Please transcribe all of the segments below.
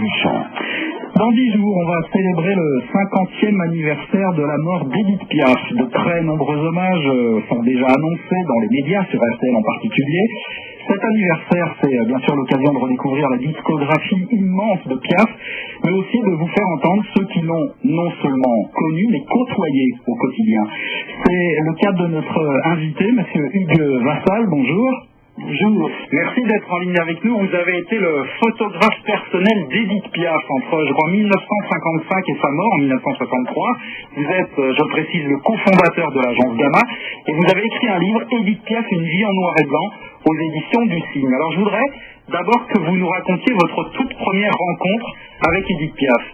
Duchamp. Dans 10 jours, on va célébrer le 50e anniversaire de la mort d'Édith Piaf. De très nombreux hommages sont déjà annoncés dans les médias, sur RTL en particulier. Cet anniversaire, c'est bien sûr l'occasion de redécouvrir la discographie immense de Piaf, mais aussi de vous faire entendre ceux qui l'ont non seulement connu, mais côtoyé au quotidien. C'est le cas de notre invité, M. Hugues Vassal. Bonjour. Bonjour. Merci d'être en ligne avec nous. Vous avez été le photographe personnel d'Édith Piaf entre, je crois, 1955 et sa mort en 1963. Vous êtes, je précise, le cofondateur de l'agence Gamma et vous avez écrit un livre, Édith Piaf, une vie en noir et blanc, aux éditions du Cygne. Alors je voudrais d'abord que vous nous racontiez votre toute première rencontre avec Édith Piaf.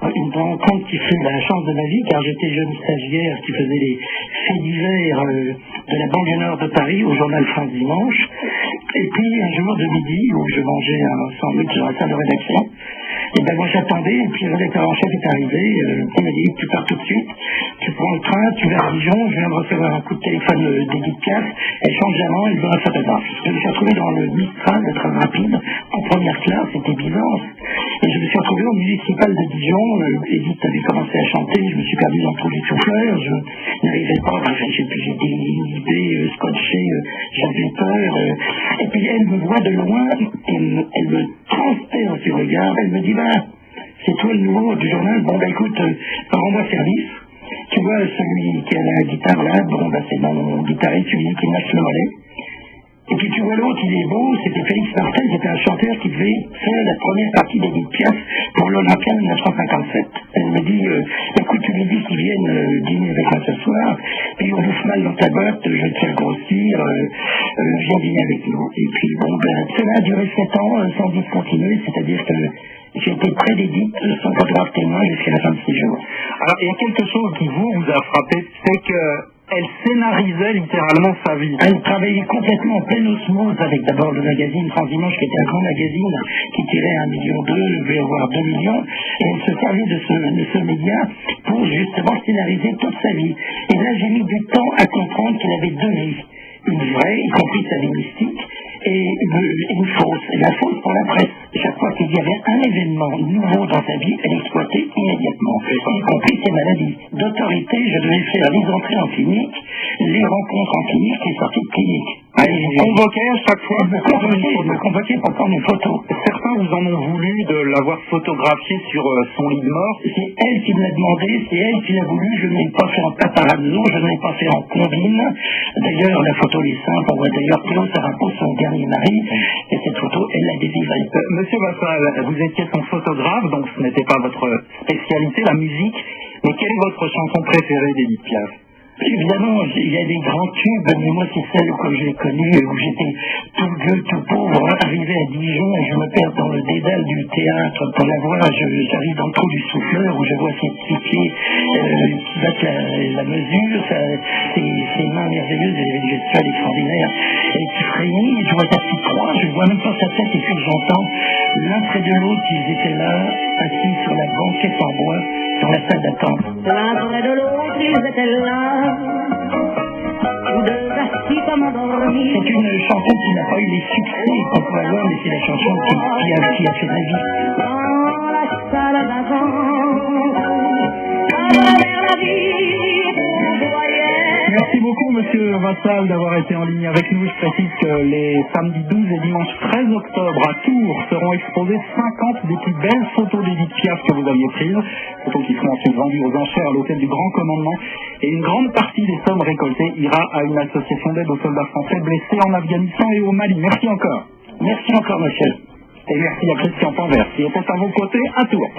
Une rencontre qui fut la chance de ma vie, car j'étais jeune stagiaire qui faisait les faits divers de la banlieue nord de Paris au journal France Dimanche. Et puis un jour de midi, où je mangeais un sandwich dans la salle de rédaction, et ben moi j'attendais, et puis le rédacteur en chef est arrivé, il m'a dit tu pars tout de suite, tu prends le train, tu vas à Dijon, je viens de recevoir un coup de téléphone d'Édith Piaf, elle change d'amant, il veut un photographe. Je me suis retrouvé dans le Mistral, le train rapide, en première classe, c'était Byzance, et je me suis retrouvé au municipal de Dijon. Édith avait commencé à chanter, je me suis perdu dans tous les souffleurs, je n'arrivais pas, j'étais inhibé, scotché, j'avais peur, et puis elle me voit de loin, elle me transperce du regard, elle me dit c'est toi le nouveau du journal, bon écoute, rends-moi service, tu vois celui qui a la guitare là, c'est mon guitariste, celui qui lâche le mollet. Et puis tu vois l'autre, il est beau, c'était Félix Martel, qui était un chanteur qui devait faire la première partie d'Édith Piaf pour l'Olympia 1957. Elle me dit, écoute, tu lui dis qu'il vienne dîner avec moi ce soir, puis on bouffe mal dans ta boîte, je vais te faire grossir, viens dîner avec nous. Et puis cela a duré 7 ans sans discontinuer, c'est-à-dire que j'ai été près d'Édith, son photographe témoin jusqu'à la fin de ses jours. Alors il y a quelque chose qui vous a frappé, c'est que elle scénarisait littéralement sa vie. Elle travaillait complètement en pleine osmose avec d'abord le magazine France Dimanche, qui était un grand magazine qui tirait 1,2 million, devait avoir 2 millions, et elle se servait de ce média pour justement scénariser toute sa vie. Et là, j'ai mis du temps à comprendre qu'elle avait 2 vies. Une vraie, y compris sa vie mystique, et une fausse. Et la fausse pour la presse. Chaque fois qu'il y avait un événement nouveau dans sa vie, elle exploitait immédiatement, y compris ses maladies. D'autorité, je devais faire les entrées en clinique, les rencontres en clinique, les sorties de clinique. Elle convoquait à chaque fois. Elle me convoquait pour prendre une photo. Certains vous en ont voulu de l'avoir photographiée sur son lit de mort. C'est elle qui me l'a demandé, c'est elle qui l'a voulu, je ne l'ai pas fait en paparazzo, je ne l'ai pas fait en combine. D'ailleurs, la photo est simple, on voit d'ailleurs Claude Sarapo, son dernier mari, et cette photo, elle l'a délivrée. Monsieur Vassal, vous étiez son photographe, donc ce n'était pas votre spécialité, la musique, mais quelle est votre chanson préférée d'Édith Piaf? Évidemment, il y a des grands tubes, mais moi c'est celle que j'ai connue, où j'étais tout gueux, tout pauvre, arrivé à Dijon, et je me perds dans le dédale du théâtre pour la voir, j'arrive dans le trou du souffleur, où je vois ses petits pieds qui battent la mesure, ses mains merveilleuses, elle avait une gestuelle extraordinaire, et qui frémit, je vois sa petite croix, je vois même pas sa tête, et puis j'entends l'un près de l'autre, ils étaient là, assis sur la banquette en bois, dans la salle d'attente. L'un près de l'autre, ils étaient là, tous deux assis comme endormis. C'est une chanson qui n'a pas eu les succès qu'on pourrait avoir, mais c'est la chanson qui a fait ma vie. Dans la salle d'attente, à travers la vie, on voyait. Merci beaucoup, Monsieur Vassal, d'avoir été en ligne avec nous. Je précise que les samedis 12 et dimanche 13 octobre à Tours seront exposées 50 des plus belles photos d'Édith Piaf que vous aviez prises. Photos qui seront ensuite vendues aux enchères à l'hôtel du Grand Commandement. Et une grande partie des sommes récoltées ira à une association d'aide aux soldats français blessés en Afghanistan et au Mali. Merci encore. Merci encore, monsieur. Et merci à Christian Panvert qui était à vos côtés à Tours.